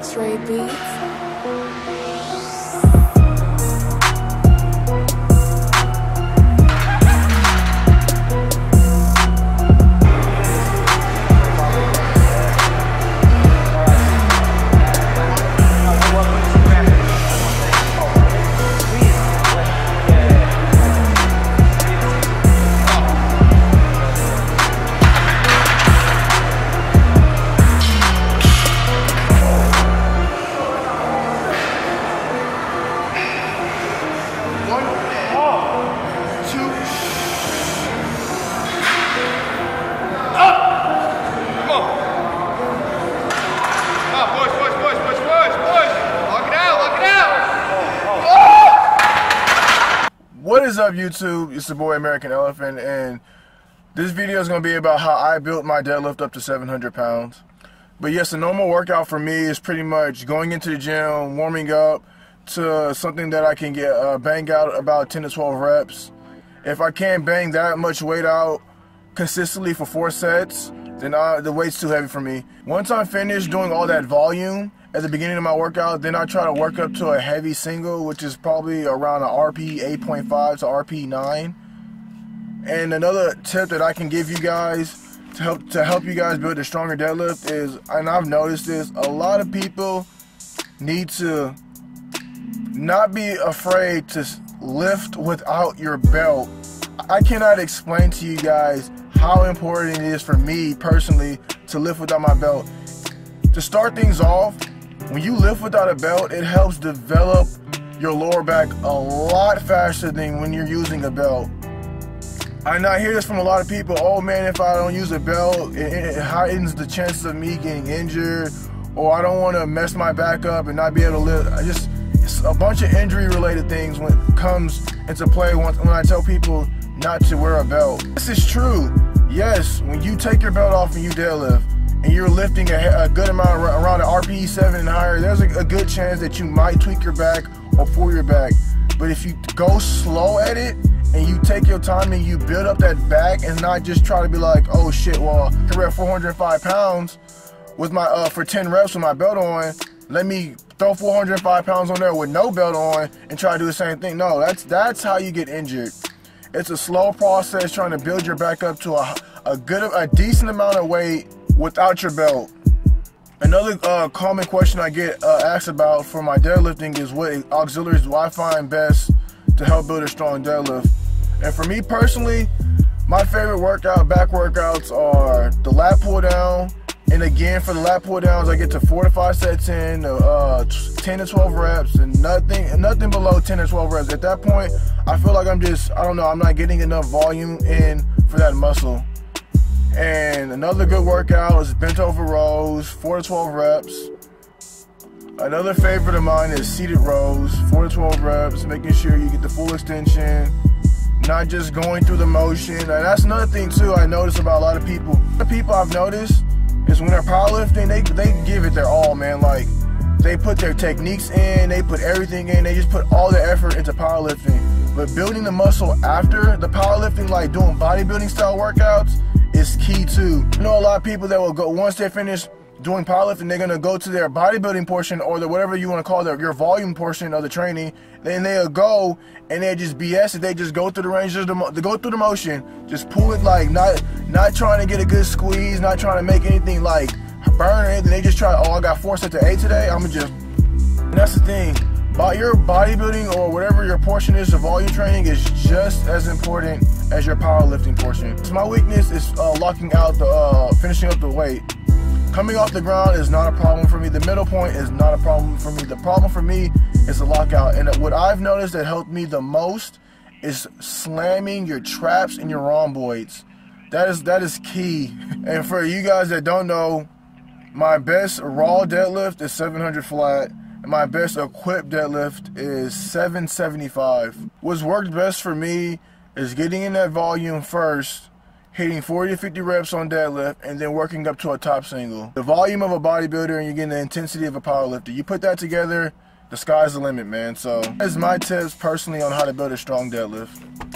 X-Ray Beats. What is up, YouTube? It's the boy American Elephant, and this video is going to be about how I built my deadlift up to 700 pounds. But yes, a normal workout for me is pretty much going into the gym, warming up to something that I can get bang out about 10 to 12 reps. If I can't bang that much weight out consistently for 4 sets, then the weight's too heavy for me. Once I'm finished doing all that volume at the beginning of my workout, then I try to work up to a heavy single, which is probably around a RP 8.5 to RP 9. And another tip that I can give you guys to help you guys build a stronger deadlift is, and I've noticed this, a lot of people need to not be afraid to lift without your belt. I cannot explain to you guys how important it is for me personally to lift without my belt. To start things off, when you lift without a belt, it helps develop your lower back a lot faster than when you're using a belt. I hear this from a lot of people, oh man, if I don't use a belt, it heightens the chances of me getting injured, or I don't want to mess my back up and not be able to lift. It's a bunch of injury related things when it comes into play when I tell people not to wear a belt. This is true. Yes, when you take your belt off and you deadlift, and you're lifting a good amount around an RPE 7 and higher, there's a good chance that you might tweak your back or pull your back. But if you go slow at it and you take your time and you build up that back and not just try to be like, oh shit, well, I can rep 405 pounds with my for 10 reps with my belt on, let me throw 405 pounds on there with no belt on and try to do the same thing. No, that's how you get injured. It's a slow process trying to build your back up to a decent amount of weight without your belt. Another common question I get asked about for my deadlifting is what auxiliaries do I find best to help build a strong deadlift. And for me personally, my favorite back workouts are the lat pull down. And again, for the lat pull downs, I get to 4 to 5 sets in, 10 to 12 reps, and nothing below 10 to 12 reps. At that point, I feel like I'm not getting enough volume in for that muscle. And another good workout is bent over rows, 4 to 12 reps. Another favorite of mine is seated rows, 4 to 12 reps, making sure you get the full extension, not just going through the motion. And that's another thing too I notice about a lot of people. The people I've noticed is when they're powerlifting, they give it their all, man. Like, they put their techniques in, they put everything in, they just put all their effort into powerlifting. But building the muscle after the powerlifting, like doing bodybuilding style workouts, is key too. You know, a lot of people that will go, once they finish doing powerlifting, they're gonna go to their bodybuilding portion or whatever you want to call your volume portion of the training. Then they'll go and they just BS it. They just go through the range, they go through the motion, just pull it, like not trying to get a good squeeze, not trying to make anything like burn or anything. They just try, oh, I got 4 sets of 8 today, I'm gonna just. And that's the thing. Your bodybuilding or whatever your portion is of volume training is just as important as your powerlifting portion. So my weakness is locking out finishing up the weight. Coming off the ground is not a problem for me. The middle point is not a problem for me. The problem for me is the lockout. And what I've noticed that helped me the most is slamming your traps and your rhomboids. That is key. And for you guys that don't know, my best raw deadlift is 700 flat. And my best equipped deadlift is 775. What's worked best for me is getting in that volume first, hitting 40 to 50 reps on deadlift, and then working up to a top single. The volume of a bodybuilder and you're getting the intensity of a powerlifter. You put that together, the sky's the limit, man. So that's my tips personally on how to build a strong deadlift.